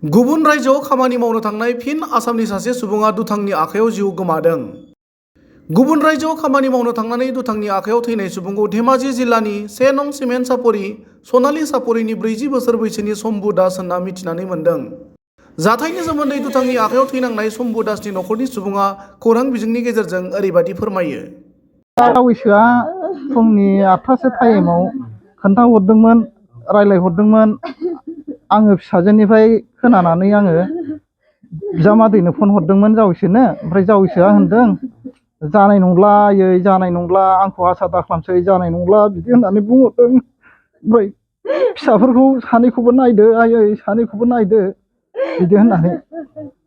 गुबुन रायजोआव खामानि मावनो थांनाय फिन आसामनि सासे सुबुङा दुथांनि आखायाव जिउ गोमादों। गुबुन रायजोआव खामानि मावनो थांनानै दुथांनि आखायाव थैनाय सुबुंखौ धेमाजि जिल्लानि 1 नं सिमेन्ट सापरि सनालि सापरिनि 40 बोसोर बैसोनि शम्भु दास होनना मिथिनानै मोन्दों। जाथायनि सोमोन्दै दुथांनि आखायाव थैनांनाय शम्भु दासनि नखरनि सुबुङा खौरां बिजोंनि गेजेरजों ओरैबायदि फोरमायो। बावैसोआ फुंनि 8टासो टाइमाव खोन्थाहरदोंमोन, रायलायहरदोंमोन। आङो फिसाजोनिफ्राय खोनानानै आङो बिजामादैनो फन हरदोंमोन जावैसोनो। ओमफ्राय जावैसोआ होनदों जानाय नंला आयै, जानाय नंला, आंखौ आसा दाख्लामसै, जानाय नंला बिदि होननानै बुंहरदों। ओमफ्राय फिसाफोरखौ सानैखौबो नायदो आयै, सानैखौबो नायदो बिदि होननानै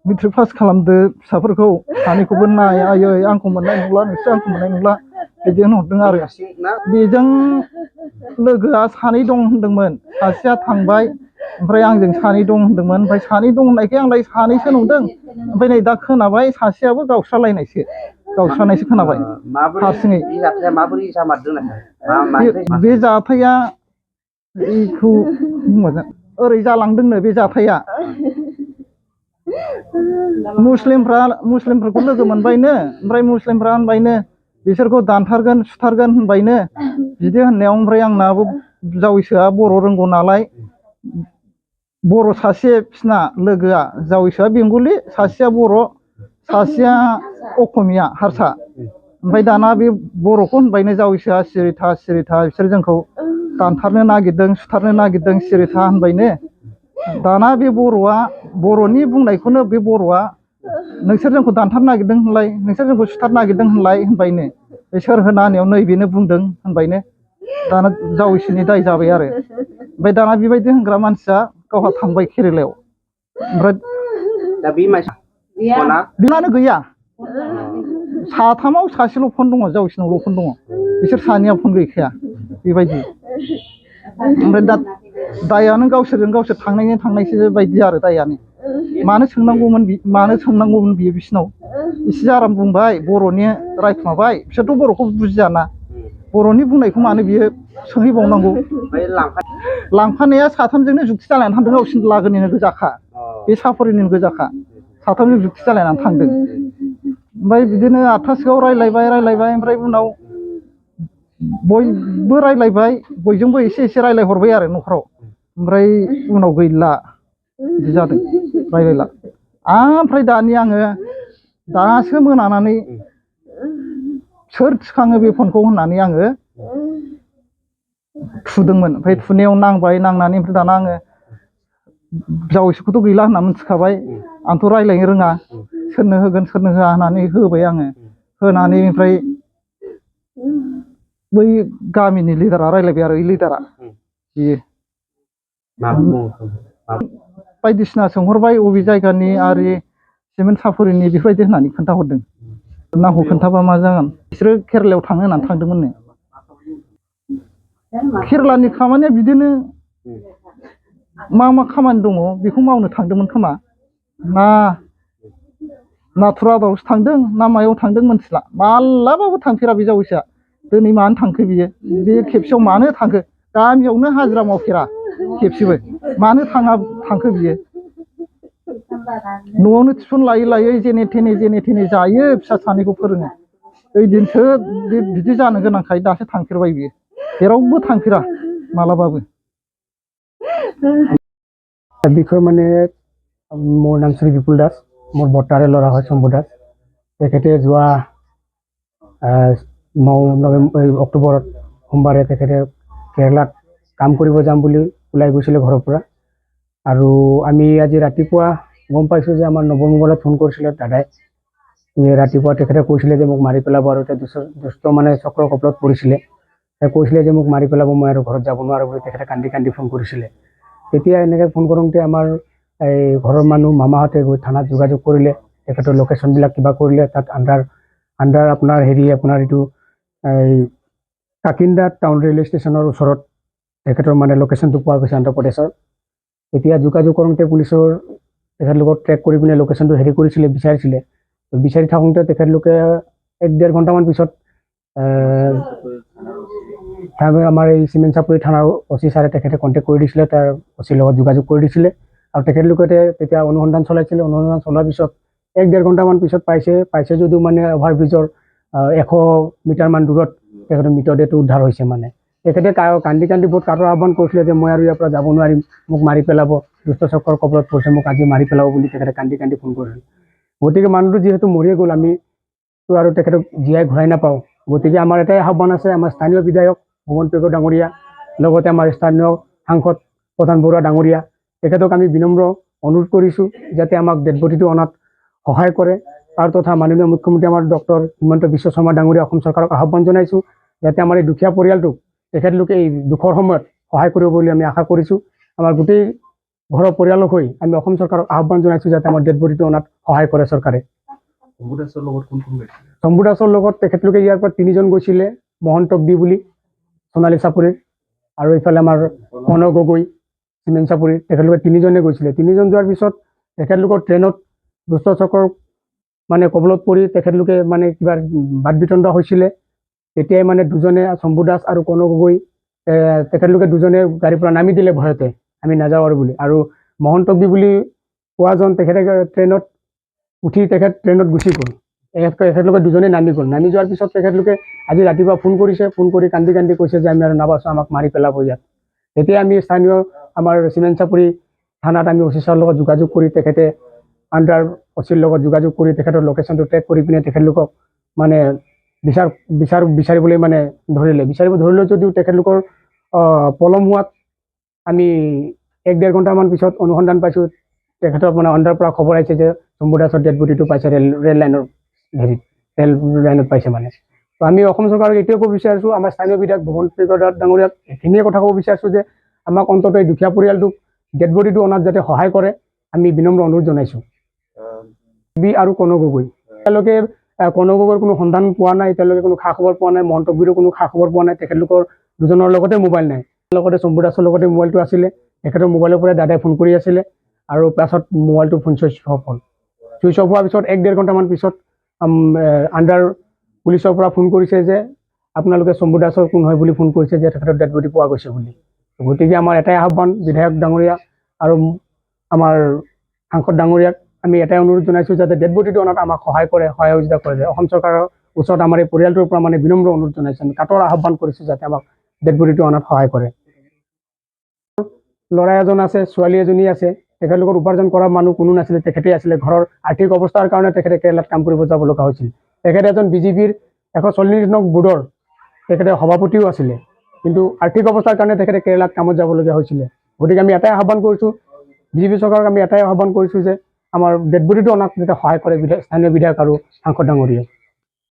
मेट्रिक पास खालामदो फिसाफोरखौ सानैखौबो नाय आयै, आंखौ मोननाय नंला, नोंसोर आंखौ मोननाय नंला बिदि होनहरदों आरो। बेजों लोगोआ सानै दं होनदोंमोन, सासेया थांबाय, ओमफ्राय आंजों सानै दं होनदोंमोन। ओमफ्राय सानै दं होननायखाय आंलाय सानैसो नंदों। ओमफ्राय नै दा खोनाबाय सासेयाबो गावस्रानायसो खोनाबाय हारसिङै। बे जाथाया बेखौ ओरै जालांदोंनो बे जाथाया। मुस्लिमफोरखौ लोगो मोनबायनो, ओमफ्राय मुस्लिमफ्रा होनबायनो बिसोरखौ दानथारगोन सुथारगोन होनबायनो। बिदि होननायाव ओमफ्राय आंनाबो जावैसोआ बर' रोंगौ नालाय, बर' सासे बिसिना लोगोआ, जावैसोआ बेंगलि, सासेया बर', सासेया अखमिया हारसा। ओमफ्राय दाना बे बर'खौ होनबायनो जावैसोआ सिरि था सिरि था, बिसोर जोंखौ दानथारनो नागिरदों सुथारनो नागिरदों, सिरि था होनबायनो। दाना बे बर'आ बर'नि बुंनायखौनो बे बर'आ नोंसोर जोंखौ दानथारनो नागिरदों होनलाय, नोंसोर जोंखौ सुथारनो नागिरदों होनलाय होनबायनो। बे सोर होना होनायाव नैबेनो बुंदों होनबायनो। दाना जावैसोनि दाय जाबाय आरो। ओमफ्राय दाना बेबायदि होनग्रा मानसिया गावहा थांबाय केरेलायाव। ओमफ्राय बिमानो गैया। साथामाव सासेल' फन दङ, जावैसोनावल' फन दङ। बिसोर सानैया फन गैखाया बेबायदि। ओमफ्राय दा दायानो गावसोरजों गावसोर थांनायसो बायदि आरो दायानो। मानो सोंनांगौमोन बियो बिसिनाव। एसे आराम बुंबाय, बर'नि रायखुमाबाय, बिसोरथ' बर'खौ बुजियाना। बर'नि बुंनायखौ मानो बियो सोंहैबावनांगौ। लांफानाया साथामजोंनो जुक्ति जालायनानै थांदों, गावसिनि लागोनिनो गोजाखा, बे सापरिनिनो गोजाखा। साथामजों जुक्ति जालायनानै थांदों। ओमफ्राय बिदिनो 8टासोआव रायलायबाय, ओमफ्राय उनाव बयबो रायलायबाय, बयजोंबो एसे एसे रायलायहरबाय आरो न'खराव। ओमफ्राय उनाव गैला बिदि जादों, रायलायला। ओमफ्राय दानि आङो दासो मोनानानै सोर थिखाङो बे फनखौ होननानै आङो थुदोंमोन। ओमफ्राय थुनायाव नांबाय, नांनानै ओमफ्राय दाना आङो जावैसोखौथ' गैला होनना मिथिखाबाय, आंथ' रायलायनो रोङा, सोरनो होगोन सोरनो होआ होननानै होबाय आङो। होनानै ओमफ्राय बै गामिनि लिडारा रायलायबाय आरो, लिडारा बियो बायदिसिना सोंहरबाय, अबे जायगानि आरि सिमेन्ट सापरिनि बेफोरबायदि होननानै खोन्थाहरदों। नामखौ खोन्थाबा मा जागोन। बिसोरो केरेलायाव थांनो होननानै थांदोंमोननो। केरेलानि खामानिया बिदिनो मा मा खामानि दङ बेखौ मावनो थांदोंमोन खोमा। ना नाथुराबादआवसो थांदों ना मायाव थांदों मोनथिला। मालाबाबो थांफेरा बे जावैसोआ। दिनै मानो थांखो बियो, बे खेबसेयाव मानो थांखो। गामियावनो हाजिरा मावफेरा खेबसेबो, मानो थांखो बियो। न'आवनो टिउसन लायै जेने थेने जायो, फिसा सानैखौ फोरोङो। ओइदिनसो बिदि जानो गोनांखाय दासो थांफेरबाय बियो, जेरावबो थांफेरा मालाबाबो। বিষয় মানে মোৰ নাম শ্ৰী বিপুল দাস, মোৰ বৰ্তাৰে ল'ৰা হয় শম্ভু দাস। তেখেতে যোৱা 9 অক্টোবৰত সোমবাৰে তেখেতে কেৰেলাত কাম কৰিব যাম বুলি ওলাই গৈছিলে ঘৰৰ পৰা। আৰু আমি আজি ৰাতিপুৱা গম পাইছোঁ যে আমাৰ নৱমঙ্গলত ফোন কৰিছিলে দাদাই। ৰাতিপুৱা তেখেতে কৈছিলে যে মোক মাৰি পেলাব, আৰু দুষ্ট মানে চক্ৰ কপলত পৰিছিলে। কৈছিলে যে মোক মাৰি পেলাব, মই আৰু ঘৰত যাব নোৱাৰোঁ বুলি তেখেতে কান্দি কান্দি ফোন কৰিছিলে। তেতিয়া এনেকৈ ফোন কৰোঁতে আমাৰ এই ঘৰৰ মানুহ মামাহঁতে গৈ থানাত যোগাযোগ কৰিলে, তেখেতৰ লোকেশ্যনবিলাক কিবা কৰিলে। তাত আণ্ডাৰ আপোনাৰ এইটো এই কাকিন্দা টাউন ৰেলৱে ষ্টেচনৰ ওচৰত তেখেতৰ মানে লোকেশ্যনটো পোৱা গৈছে অন্ধ্ৰপ্ৰদেশৰ। তেতিয়া যোগাযোগ কৰোঁতে পুলিচৰ তেখেতলোকক ট্ৰেক কৰি পিনে লোকেশ্যনটো বিচাৰিছিলে। বিচাৰি থাকোঁতে তেখেতলোকে 1-1.5 ঘণ্টামান পিছত আমাৰ এই চিমেণ্ট চাপৰি থানাৰ অচি ছাৰে তেখেতে কণ্টেক্ট কৰি দিছিলে, তাৰ অচিৰ লগত যোগাযোগ কৰি দিছিলে। আৰু তেখেতলোকে তেতিয়া অনুসন্ধান চলাইছিলে। অনুসন্ধান চলোৱাৰ পিছত 1-1.5 ঘণ্টামান পিছত পাইছে যদিও মানে অভাৰব্ৰিজৰ 100 মিটাৰমান দূৰত তেখেতৰ মৃতদেহটো উদ্ধাৰ হৈছে। মানে তেখেতে কান্দি বহুত কাটৰ আহ্বান কৰিছিলে যে মই আৰু ইয়াৰ পৰা যাব নোৱাৰিম, মোক মাৰি পেলাব, দুষ্ট চক্ৰৰ কবলত পৰিছে, মোক আজি মাৰি পেলাব বুলি তেখেতে কান্দি ফোন কৰিছিল। গতিকে মানুহটো যিহেতু মৰিয়ে গ'ল, আমিতো আৰু তেখেতক জীয়াই ঘূৰাই নাপাওঁ। গতিকে আমাৰ এটাই আহ্বান আছে, আমাৰ স্থানীয় বিধায়ক ভুৱন পেগু ডাঙৰীয়া, লগতে আমাৰ স্থানীয় সাংসদ প্ৰধান বৰুৱা ডাঙৰীয়া, তেখেতক আমি বিনম্ৰ অনুৰোধ কৰিছোঁ যাতে আমাক ডেড বডিটো অনাত সহায় কৰে। আৰু তথা মাননীয় মুখ্যমন্ত্ৰী আমাৰ ডক্টৰ হিমন্ত বিশ্ব শৰ্মা ডাঙৰীয়া অসম চৰকাৰক আহ্বান জনাইছোঁ যাতে আমাৰ এই দুখীয়া পৰিয়ালটোক তেখেতলোকে এই দুখৰ সময়ত সহায় কৰিব বুলি আমি আশা কৰিছোঁ। আমাৰ গোটেই ঘৰৰ পৰিয়ালক হৈ আমি অসম চৰকাৰক আহ্বান জনাইছোঁ যাতে আমাৰ ডেড বডিটো অনাত সহায় কৰে চৰকাৰে। শম্ভু দাসৰ লগত তেখেতলোকে ইয়াৰ পৰা 3জন গৈছিলে, মহন্ত বি বুলি সোণালী চাপৰিৰ, আৰু এইফালে আমাৰ কনক গগৈ চিমেণ্ট চাপৰিৰ, তেখেতলোকে 3জনে গৈছিলে। 3জন যোৱাৰ পিছত তেখেতলোকৰ ট্ৰেইনত দুষ্ট চক্ৰৰ মানে কবলত পৰি তেখেতলোকে মানে কিবা বাদ বিতণ্ডা হৈছিলে। তেতিয়াই মানে দুজনে, শম্ভু দাস আৰু কনক গগৈ, তেখেতলোকে দুজনে গাড়ীৰ পৰা নামি দিলে ভয়তে, আমি নাযাওঁ আৰু বুলি। আৰু মহন্ত বি বুলি কোৱাজন তেখেতে ট্ৰেইনত উঠি ট্ৰেইনত গুচি গ'ল। তেখেতলোকে দুজনে নামি গ'ল। নামি যোৱাৰ পিছত তেখেতলোকে আজি ৰাতিপুৱা ফোন কৰিছে, ফোন কৰি কান্দি কৈছে যে আমি আৰু নাবাচো, আমাক মাৰি পেলাব ইয়াত। তেতিয়া আমি স্থানীয় আমাৰ চিমেণ্ট চাপৰি থানাত আমি অচি ছাৰৰ লগত যোগাযোগ কৰি তেখেতে আণ্ডাৰ অচিৰ লগত যোগাযোগ কৰি তেখেতৰ লোকেশ্যনটো ট্ৰেক কৰি পিনে তেখেতলোকক মানে বিচাৰিবলৈ মানে বিচাৰিব ধৰিলে যদিও তেখেতলোকৰ পলম হোৱাত আমি 1-1.5 ঘণ্টামান পিছত অনুসন্ধান পাইছোঁ। তেখেতৰ মানে আণ্ডাৰ পৰা খবৰ আহিছে যে শম্ভু দাসৰ ডেড বডিটো পাইছে ৰেল লাইনত পাইছে মানে। তো আমি অসম চৰকাৰক এইটোৱে ক'ব বিচাৰিছোঁ, আমাৰ স্থানীয় বিধায়ক ভুৱন পেগু ডাঙৰীয়াক এইখিনিয়ে কথা ক'ব বিচাৰিছোঁ যে আমাক অন্ততঃ এই দুখীয়া পৰিয়ালটোক ডেড বডিটো অনাত যাতে সহায় কৰে, আমি বিনম্ৰ অনুৰোধ জনাইছোঁ। বি আৰু কনক গগৈ, তেওঁলোকে কনক গগৈৰ কোনো সন্ধান পোৱা নাই, তেওঁলোকে কোনো খা খবৰ পোৱা নাই। মহন্ত বিৰো কোনো খা খবৰ পোৱা নাই। তেখেতলোকৰ দুজনৰ লগতে মোবাইল নাই, লগতে শম্ভু দাসৰ লগতে মোবাইলটো আছিলে। তেখেতৰ মোবাইলৰ পৰা দাদাই ফোন কৰি আছিলে আৰু পাছত মোবাইলটো ফোন চুইচ অফ হ'ল। চুইচ অফ হোৱাৰ পিছত 1-1.5 ঘণ্টামান পিছত আণ্ডাৰ পুলিচৰ পৰা ফোন কৰিছে যে আপোনালোকে শম্ভু দাসৰ কোন হয় বুলি ফোন কৰিছে যে তেখেতৰ ডেড বডি পোৱা গৈছে বুলি। গতিকে আমাৰ এটাই আহ্বান বিধায়ক ডাঙৰীয়া আৰু আমাৰ সাংসদ ডাঙৰীয়াক আমি এটাই অনুৰোধ জনাইছোঁ যাতে ডেড বডিটো অনাত আমাক সহায় কৰে, সহযোগিতা কৰে। অসম চৰকাৰৰ ওচৰত আমাৰ এই পৰিয়ালটোৰ পৰা মানে বিনম্ৰ অনুৰোধ জনাইছোঁ, আমি কাটৰ আহ্বান কৰিছোঁ যাতে আমাক ডেড বডিটো অনাত সহায় কৰে। ল'ৰা এজন আছে, ছোৱালী এজনী আছে, তেখেতলোকৰ উপাৰ্জন কৰা মানুহ কোনো নাছিলে, তেখেতেই আছিলে। ঘৰৰ আৰ্থিক অৱস্থাৰ কাৰণে তেখেতে কেৰেলাত কাম কৰিব যাব লগা হৈছিল। তেখেতে এজন বিজেপিৰ 140 নং বুথৰ তেখেতে সভাপতিও আছিলে, কিন্তু আৰ্থিক অৱস্থাৰ কাৰণে তেখেতে কেৰেলাত কামত যাবলগীয়া হৈছিলে। গতিকে আমি এটাই আহ্বান কৰিছোঁ, বিজেপি চৰকাৰক আমি এটাই আহ্বান কৰিছোঁ যে আমাৰ ডেড বডিটো অনাত যাতে সহায় কৰে স্থানীয় বিধায়ক আৰু সাংসদ ডাঙৰীয়াই।